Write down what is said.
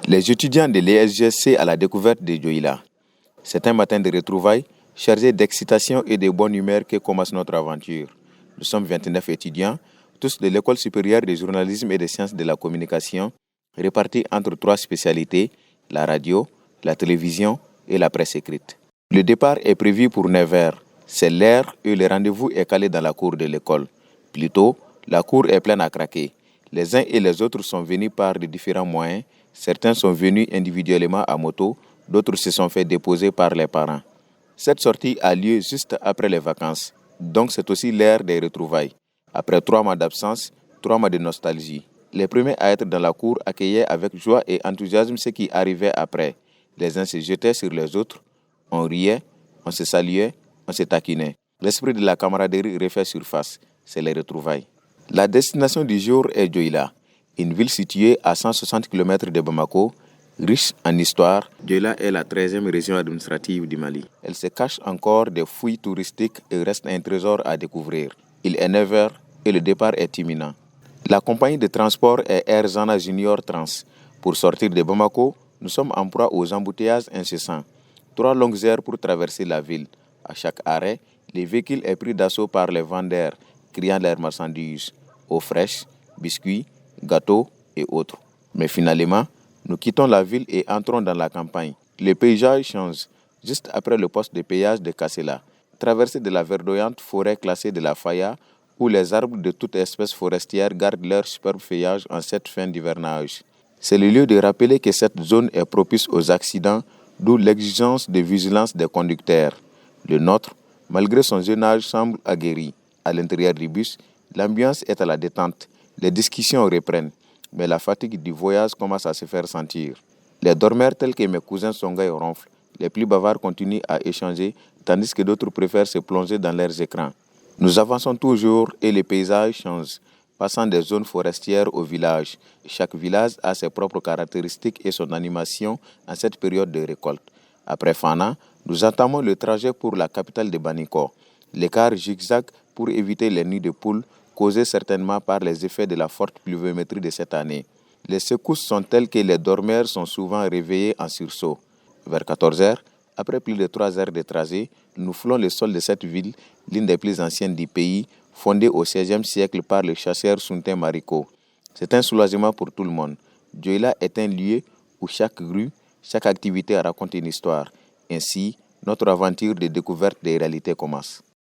Les étudiants de l'ESGC à la découverte de Dioïla. C'est un matin de retrouvailles, chargé d'excitation et de bonne humeur que commence notre aventure. Nous sommes 29 étudiants, tous de l'École supérieure de journalisme et des sciences de la communication, répartis entre 3 spécialités, la radio, la télévision et la presse écrite. Le départ est prévu pour 9h. C'est l'heure et le rendez-vous est calé dans la cour de l'école. Plus tôt, la cour est pleine à craquer. Les uns et les autres sont venus par de différents moyens. Certains sont venus individuellement à moto, d'autres se sont fait déposer par les parents. Cette sortie a lieu juste après les vacances, donc c'est aussi l'ère des retrouvailles. Après 3 mois d'absence, 3 mois de nostalgie. Les premiers à être dans la cour accueillaient avec joie et enthousiasme ce qui arrivait après. Les uns se jetaient sur les autres, on riait, on se saluait, on se taquinait. L'esprit de la camaraderie refait surface, c'est les retrouvailles. La destination du jour est Dioïla, une ville située à 160 km de Bamako, riche en histoire. Dioïla est la 13e région administrative du Mali. Elle se cache encore des fouilles touristiques et reste un trésor à découvrir. Il est 9h et le départ est imminent. La compagnie de transport est Air Zana Junior Trans. Pour sortir de Bamako, nous sommes en proie aux embouteillages incessants. 3 longues heures pour traverser la ville. À chaque arrêt, le véhicule est pris d'assaut par les vendeurs, criant leurs marchandises, eau fraîche, biscuits, gâteaux et autres. Mais finalement, nous quittons la ville et entrons dans la campagne. Le paysage change. Juste après le poste de péage de Kassela, traversée de la verdoyante forêt classée de la Faya, où les arbres de toute espèce forestière gardent leur superbe feuillage en cette fin d'hivernage. C'est le lieu de rappeler que cette zone est propice aux accidents, d'où l'exigence de vigilance des conducteurs. Le nôtre, malgré son jeune âge, semble aguerri. À l'intérieur du bus, l'ambiance est à la détente. Les discussions reprennent, mais la fatigue du voyage commence à se faire sentir. Les dormeurs tels que mes cousins Songa et ronflent. Les plus bavards continuent à échanger, tandis que d'autres préfèrent se plonger dans leurs écrans. Nous avançons toujours et les paysages changent, passant des zones forestières aux villages. Chaque village a ses propres caractéristiques et son animation en cette période de récolte. Après Fana, nous entamons le trajet pour la capitale de Baniko. L'écart zigzag pour éviter les nids de poules causés certainement par les effets de la forte pluviométrie de cette année. Les secousses sont telles que les dormeurs sont souvent réveillés en sursaut. Vers 14h, après plus de 3 heures de trajet, nous foulons le sol de cette ville, l'une des plus anciennes du pays, fondée au XVIe siècle par le chasseur Suntin Mariko. C'est un soulagement pour tout le monde. Dioïla est un lieu où chaque rue, chaque activité raconte une histoire. Ainsi, notre aventure de découverte des réalités commence.